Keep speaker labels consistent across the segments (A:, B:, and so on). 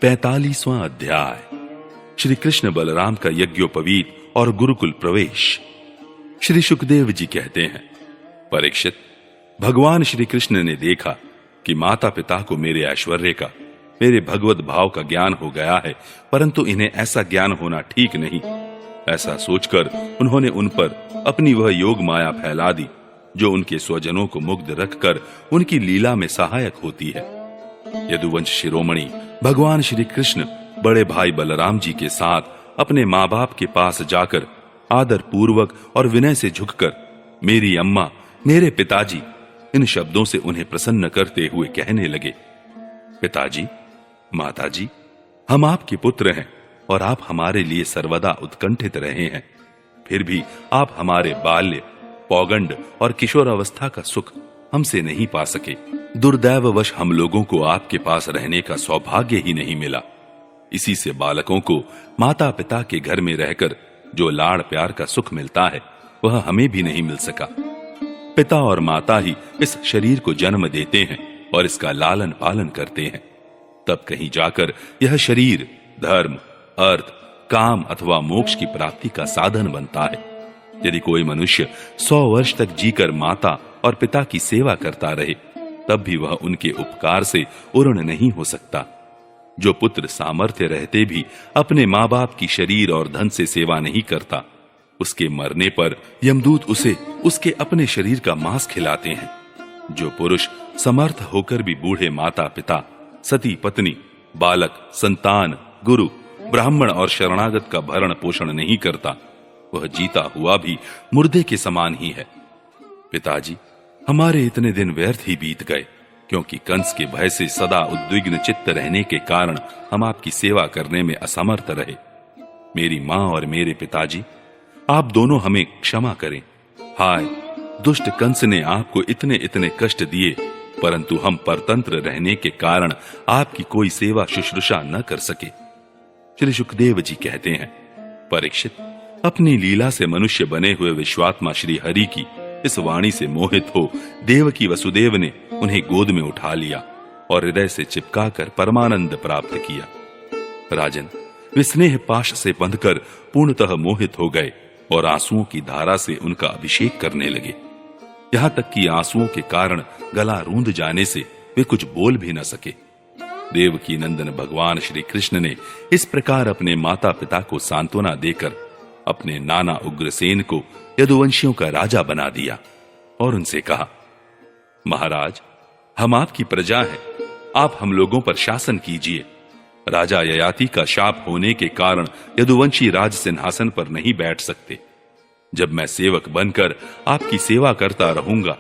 A: 45वां अध्याय। श्री कृष्ण बलराम का यज्ञोपवीत और गुरुकुल प्रवेश। श्री सुखदेव जी कहते हैं, परीक्षित, भगवान श्री कृष्ण ने देखा कि माता पिता को मेरे ऐश्वर्य का, मेरे भगवत भाव का ज्ञान हो गया है, परंतु इन्हें ऐसा ज्ञान होना ठीक नहीं। ऐसा सोचकर उन्होंने उन पर अपनी वह योग माया फैला दी जो उनके स्वजनों को मुग्ध रखकर उनकी लीला में सहायक होती है। यदुवंश शिरोमणि भगवान श्री कृष्ण बड़े भाई बलराम जी के साथ अपने माँ बाप के पास जाकर आदर पूर्वक और विनय से झुककर मेरी अम्मा, मेरे पिताजी, इन शब्दों से उन्हें प्रसन्न करते हुए कहने लगे, पिताजी, माताजी, हम आपके पुत्र हैं और आप हमारे लिए सर्वदा उत्कंठित रहे हैं। फिर भी आप हमारे बाल्य, पौगंड और किशोर अवस्था का सुख हमसे नहीं पा सके। दुर्दैववश हम लोगों को आपके पास रहने का सौभाग्य ही नहीं मिला। इसी से बालकों को माता पिता के घर में रहकर जो लाड़ प्यार का सुख मिलता है वह हमें भी नहीं मिल सका। पिता और माता ही इस शरीर को जन्म देते हैं और इसका लालन पालन करते हैं। तब कहीं जाकर यह शरीर धर्म, अर्थ, काम अथवा मोक्ष की प्राप्ति का साधन बनता है। यदि कोई मनुष्य 100 वर्ष तक जीकर माता और पिता की सेवा करता रहे तब भी वह उनके उपकार से उर्ण नहीं हो सकता। जो पुत्र सामर्थ्य रहते भी अपने माँ बाप की शरीर और धन से सेवा नहीं करता, उसके मरने पर यमदूत उसे उसके अपने शरीर का मांस खिलाते हैं। जो पुरुष समर्थ होकर भी बूढ़े माता पिता, सती पत्नी, बालक, संतान, गुरु, ब्राह्मण और शरणागत का भरण पोषण नहीं करता, वह जीता हुआ भी मुर्दे के समान ही है। पिताजी, हमारे इतने दिन व्यर्थ ही बीत गए, क्योंकि कंस के भय से सदा उद्विग्न चित्त रहने के कारण हम आपकी सेवा करने में असमर्थ रहे। मेरी मां और मेरे पिताजी, आप दोनों हमें क्षमा करें। हाय, दुष्ट कंस ने आपको इतने इतने कष्ट दिए, परंतु हम परतंत्र रहने के कारण आपकी कोई सेवा शुश्रूषा न कर सके। श्री सुखदेव जी कहते हैं, परीक्षित, अपनी लीला से मनुष्य बने हुए विश्वात्मा श्री हरि की इस वाणी से मोहित हो देवकी वसुदेव ने उन्हें गोद में उठा लिया और हृदय से चिपकाकर परमानंद प्राप्त किया। राजन, वे स्नेह पाश से बंधकर पूर्णतः मोहित हो गए और आंसुओं की धारा से उनका अभिषेक करने लगे। यहां तक कि आंसुओं के कारण गला रूंध जाने से वे कुछ बोल भी न सके। देवकी नंदन भगवान श्री कृष्ण ने इस प्रकार अपने माता पिता को सांत्वना देकर अपने नाना उग्रसेन को यदुवंशियों का राजा बना दिया और उनसे कहा, महाराज, हम आपकी प्रजा हैं, आप हम लोगों पर शासन कीजिए। राजा ययाति का शाप होने के कारण यदुवंशी राज सिंहासन पर नहीं बैठ सकते। जब मैं सेवक बनकर आपकी सेवा करता रहूंगा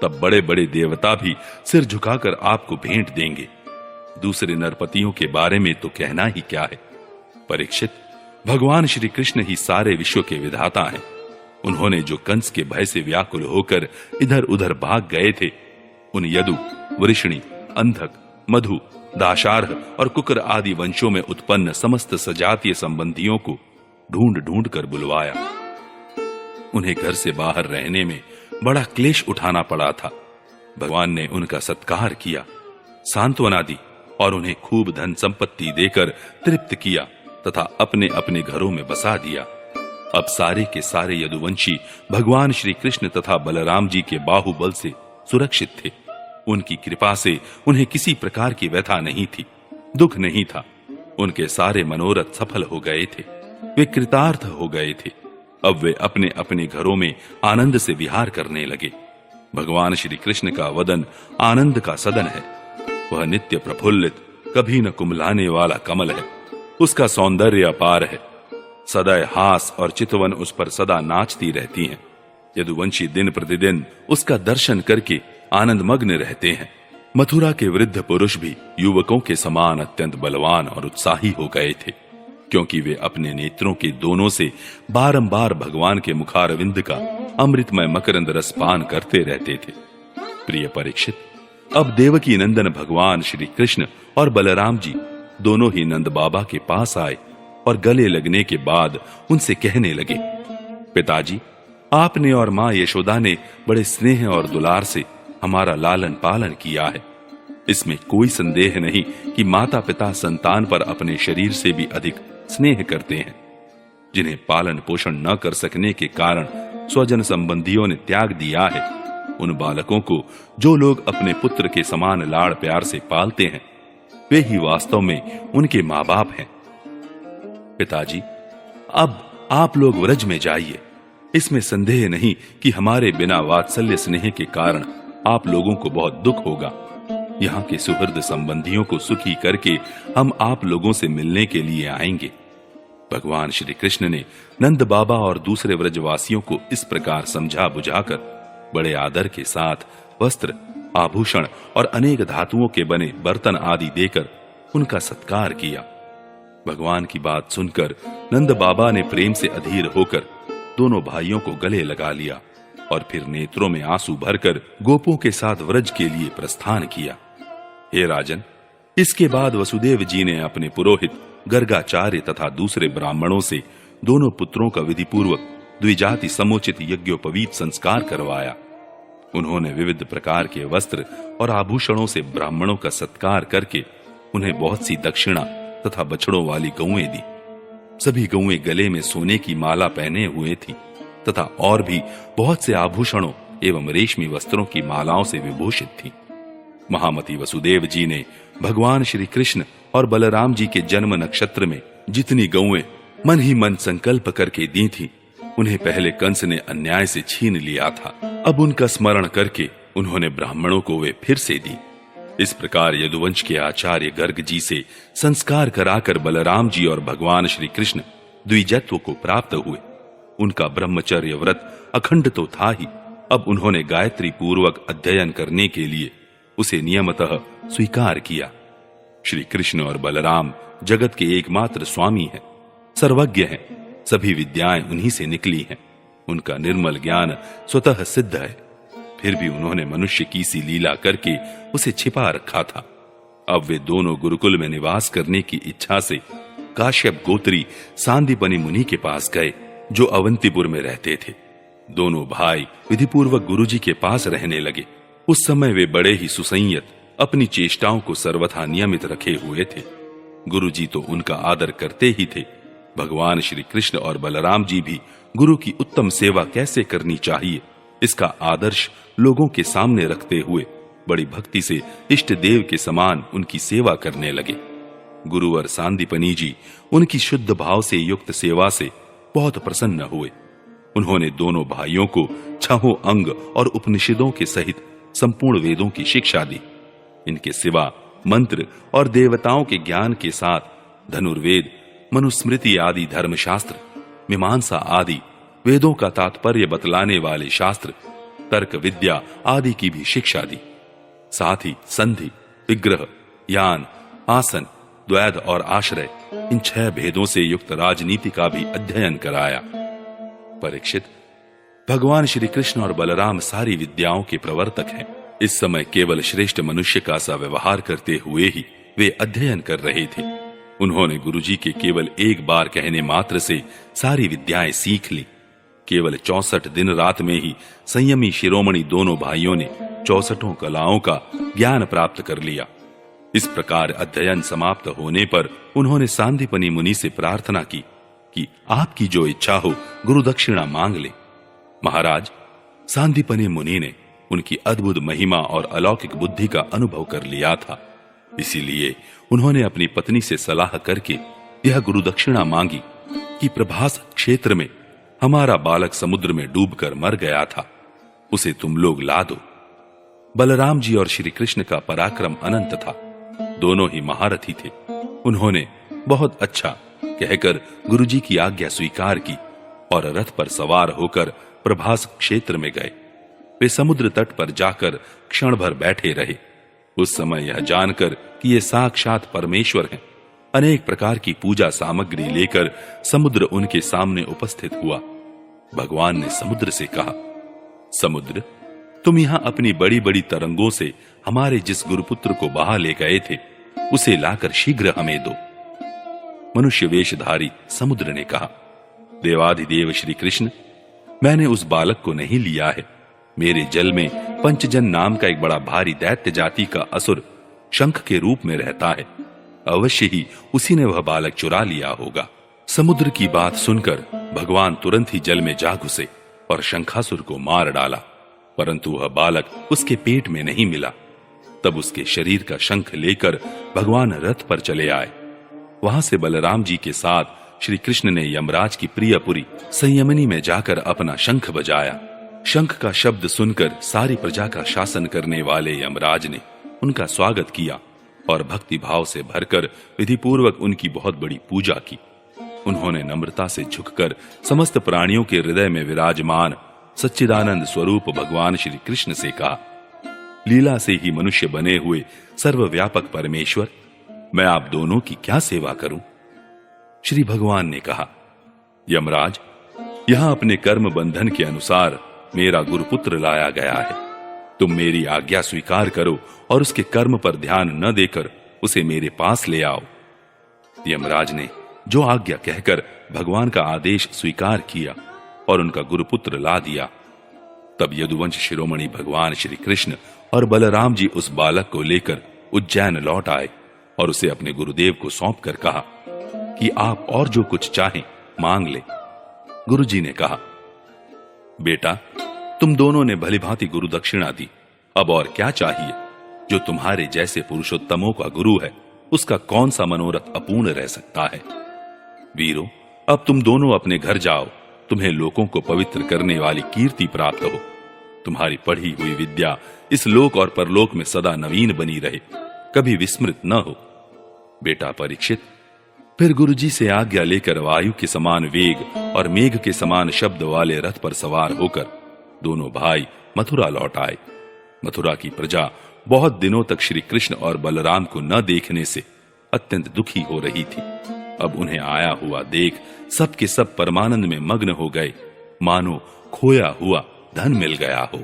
A: तब बड़े बड़े देवता भी सिर झुकाकर आपको भेंट देंगे। दूसरे नरपतियों के बारे में तो कहना ही क्या है। परीक्षित, भगवान श्री कृष्ण ही सारे विश्व के विधाता हैं। उन्होंने जो कंस के भय से व्याकुल होकर इधर उधर भाग गए थे, उन यदु, वृषणी, अंधक, मधु, दाशार्ह और कुकर आदि वंशों में उत्पन्न समस्त सजातीय संबंधियों को ढूंढ ढूंढ कर बुलवाया। उन्हें घर से बाहर रहने में बड़ा क्लेश उठाना पड़ा था। भगवान ने उनका सत्कार किया, सांत्वना दी और उन्हें खूब धन संपत्ति देकर तृप्त किया तथा अपने अपने घरों में बसा दिया। अब सारे के सारे यदुवंशी भगवान श्री कृष्ण तथा बलराम जी के बाहुबल से सुरक्षित थे। उनकी कृपा से उन्हें किसी प्रकार की व्यथा नहीं थी, दुख नहीं था। उनके सारे मनोरथ सफल हो गए थे, वे कृतार्थ हो गए थे। अब वे अपने अपने घरों में आनंद से विहार करने लगे। भगवान श्री कृष्ण का वदन आनंद का सदन है। वह नित्य प्रफुल्लित, कभी न कुम्हलाने वाला कमल है। उसका सौंदर्य अपार है। सदैव हास और चितवन उस पर सदा नाचती रहती हैं। यदुवंशी दिन प्रतिदिन उसका दर्शन करके आनंदमग्न रहते हैं। मथुरा के वृद्ध पुरुष भी युवकों के समान अत्यंत बलवान और उत्साही हो गए थे, क्योंकि वे अपने नेत्रों के दोनों से बारंबार भगवान के मुखारविंद का अमृतमय मकरंद रस पान करते रहते थे। प्रिय परीक्षित, अब देवकी नंदन भगवान श्री कृष्ण और बलराम जी दोनों ही नंद बाबा के पास आए और गले लगने के बाद उनसे कहने लगे, पिताजी, आपने और मां यशोदा ने बड़े स्नेह और दुलार से हमारा लालन पालन किया है। इसमें कोई संदेह नहीं कि माता पिता संतान पर अपने शरीर से भी अधिक स्नेह करते हैं। जिन्हें पालन पोषण न कर सकने के कारण स्वजन संबंधियों ने त्याग दिया है, उन बालकों को जो लोग अपने पुत्र के समान लाड़ प्यार से पालते हैं, वे ही वास्तव में उनके माँ बाप हैं। पिताजी, अब आप लोग व्रज में जाइए। इसमें संदेह नहीं कि हमारे बिना वात्सल्य स्नेह के कारण आप लोगों को बहुत दुख होगा। यहाँ के सुहृद संबंधियों को सुखी करके हम आप लोगों से मिलने के लिए आएंगे। भगवान श्री कृष्ण ने नंद बाबा और दूसरे व्रजवासियों को इस प्रकार समझा बुझाकर बड़े आदर के साथ वस्त्र, आभूषण और अनेक धातुओं के बने बर्तन आदि देकर उनका सत्कार किया। भगवान की बात सुनकर नंद बाबा ने प्रेम से अधीर होकर दोनों भाइयों को गले लगा लिया और फिर नेत्रों में आंसू भरकर गोपों के साथ व्रज के लिए प्रस्थान किया। हे राजन, इसके बाद वसुदेव जी ने अपने पुरोहित गर्गाचार्य तथा दूसरे ब्राह्मणों से दोनों पुत्रों का विधिपूर्वक द्विजाति समुचित यज्ञोपवीत संस्कार करवाया। उन्होंने विविध प्रकार के वस्त्र और आभूषणों से ब्राह्मणों का सत्कार करके उन्हें बहुत सी दक्षिणा तथा बछड़ों वाली गौएं दी। सभी गौएं गले में सोने की माला पहने हुए थी तथा और भी बहुत से आभूषणों एवं रेशमी वस्त्रों की मालाओं से विभूषित थी। महामती वसुदेव जी ने भगवान श्री कृष्ण और बलराम जी के जन्म नक्षत्र में जितनी गौएं मन ही मन संकल्प करके दी थी, उन्हें पहले कंस ने अन्याय से छीन लिया था। अब उनका स्मरण करके उन्होंने ब्राह्मणों को वे फिर से दी। इस प्रकार यदुवंश के आचार्य गर्ग जी से संस्कार कराकर बलराम जी और भगवान श्री कृष्ण द्विजत्व को प्राप्त हुए। उनका ब्रह्मचर्य व्रत अखंड तो था ही, अब उन्होंने गायत्री पूर्वक अध्ययन करने के लिए उसे नियमतः स्वीकार किया। श्री कृष्ण और बलराम जगत के एकमात्र स्वामी हैं, सर्वज्ञ हैं, सभी विद्याएं उन्हीं से निकली हैं। उनका निर्मल ज्ञान स्वतः सिद्ध है, फिर भी उन्होंने मनुष्य की सी लीला करके उसे छिपा रखा था। अब वे दोनों गुरुकुल में निवास करने की इच्छा से काश्यप गोत्री सांदीपनि मुनि के पास गए, जो अवंतीपुर में रहते थे। दोनों भाई विधिपूर्वक गुरुजी के पास रहने लगे। उस समय वे बड़े ही सुसंयत, अपनी चेष्टाओं को सर्वथा नियमित रखे हुए थे। गुरुजी तो उनका आदर करते ही थे। भगवान श्री कृष्ण और बलराम जी भी गुरु की उत्तम सेवा कैसे करनी चाहिए, इसका आदर्श लोगों के सामने रखते हुए बड़ी भक्ति से इष्ट देव के समान उनकी सेवा करने लगे। गुरुवर सांदीपनि जी उनकी शुद्ध भाव से युक्त सेवा से बहुत प्रसन्न हुए। उन्होंने दोनों भाइयों को छहों अंग और उपनिषदों के सहित संपूर्ण वेदों की शिक्षा दी। इनके सिवा मंत्र और देवताओं के ज्ञान के साथ धनुर्वेद, मनुस्मृति आदि धर्मशास्त्र, मीमांसा आदि वेदों का तात्पर्य बतलाने वाले शास्त्र, तर्क विद्या आदि की भी शिक्षा दी। साथ ही संधि, विग्रह, यान, आसन, द्वैध और आश्रय, इन 6 भेदों से युक्त राजनीति का भी अध्ययन कराया। परीक्षित, भगवान श्री कृष्ण और बलराम सारी विद्याओं के प्रवर्तक हैं। इस समय केवल श्रेष्ठ मनुष्य का सा व्यवहार करते हुए ही वे अध्ययन कर रहे थे। उन्होंने गुरुजी के केवल एक बार कहने मात्र से सारी विद्याएं सीख ली। केवल 64 दिन रात में ही संयमी शिरोमणि दोनों भाइयों ने 64 कलाओं का ज्ञान प्राप्त कर लिया। इस प्रकार अध्ययन समाप्त होने पर उन्होंने सांदीपनि मुनि से प्रार्थना की कि आपकी जो इच्छा हो गुरु दक्षिणा मांग ले। महाराज, सांदीपनि मुनि ने उनकी अद्भुत महिमा और अलौकिक बुद्धि का अनुभव कर लिया था, इसीलिए उन्होंने अपनी पत्नी से सलाह करके यह गुरु दक्षिणा मांगी कि प्रभास क्षेत्र में हमारा बालक समुद्र में डूबकर मर गया था, उसे तुम लोग ला दो। बलराम जी और श्री कृष्ण का पराक्रम अनंत था, दोनों ही महारथी थे। उन्होंने बहुत अच्छा कहकर गुरुजी की आज्ञा स्वीकार की और रथ पर सवार होकर प्रभास क्षेत्र में गए। वे समुद्र तट पर जाकर क्षण भर बैठे रहे। उस समय यह जानकर कि ये साक्षात परमेश्वर हैं, अनेक प्रकार की पूजा सामग्री लेकर समुद्र उनके सामने उपस्थित हुआ। भगवान ने समुद्र से कहा, समुद्र, तुम यहां अपनी बड़ी बड़ी तरंगों से हमारे जिस गुरुपुत्र को बहा ले गए थे, उसे लाकर शीघ्र हमें दो। मनुष्य वेशधारी समुद्र ने कहा, देवाधिदेव श्री कृष्ण, मैंने उस बालक को नहीं लिया है। मेरे जल में पंचजन नाम का एक बड़ा भारी दैत्य जाति का असुर शंख के रूप में रहता है, अवश्य ही उसी ने वह बालक चुरा लिया होगा। समुद्र की बात सुनकर भगवान तुरंत ही जल में जा घुसे और शंखासुर को मार डाला, परंतु वह बालक उसके पेट में नहीं मिला। तब उसके शरीर का शंख लेकर भगवान रथ पर चले आए। वहां से बलराम जी के साथ श्री कृष्ण ने यमराज की प्रियपुरी संयमनी में जाकर अपना शंख बजाया। शंख का शब्द सुनकर सारी प्रजा का शासन करने वाले यमराज ने उनका स्वागत किया और भक्ति भाव से भरकर विधिपूर्वक उनकी बहुत बड़ी पूजा की। उन्होंने नम्रता से झुककर समस्त प्राणियों के हृदय में विराजमान सच्चिदानंद स्वरूप भगवान श्री कृष्ण से कहा, लीला से ही मनुष्य बने हुए सर्वव्यापक परमेश्वर, मैं आप दोनों की क्या सेवा करूं? श्री भगवान ने कहा, यमराज, यहां अपने कर्म बंधन के अनुसार मेरा गुरुपुत्र लाया गया है। तुम मेरी आज्ञा स्वीकार करो और उसके कर्म पर ध्यान न देकर उसे मेरे पास ले आओ। यमराज ने जो आज्ञा कहकर भगवान का आदेश स्वीकार किया और उनका गुरुपुत्र ला दिया। तब यदुवंश शिरोमणि भगवान श्री कृष्ण और बलराम जी उस बालक को लेकर उज्जैन लौट आए और उसे अपने गुरुदेव को सौंप कर कहा कि आप और जो कुछ चाहें मांग ले। गुरुजी ने कहा, बेटा, तुम दोनों ने भलीभांति गुरु दक्षिणा दी, अब और क्या चाहिए? जो तुम्हारे जैसे पुरुषोत्तमों का गुरु है, उसका कौन सा मनोरथ अपूर्ण रह सकता है? वीरों, अब तुम दोनों अपने घर जाओ, तुम्हें लोगों को पवित्र करने वाली कीर्ति प्राप्त हो। तुम्हारी पढ़ी हुई विद्या इस लोक और परलोक में सदा नवीन बनी रहे, कभी विस्मृत न हो। बेटा परीक्षित, फिर गुरुजी से आज्ञा लेकर वायु के समान वेग और मेघ के समान शब्द वाले रथ पर सवार होकर दोनों भाई मथुरा लौट आए। मथुरा की प्रजा बहुत दिनों तक श्री कृष्ण और बलराम को न देखने से अत्यंत दुखी हो रही थी। अब उन्हें आया हुआ देख सब के सब परमानंद में मग्न हो गए, मानो खोया हुआ धन मिल गया हो।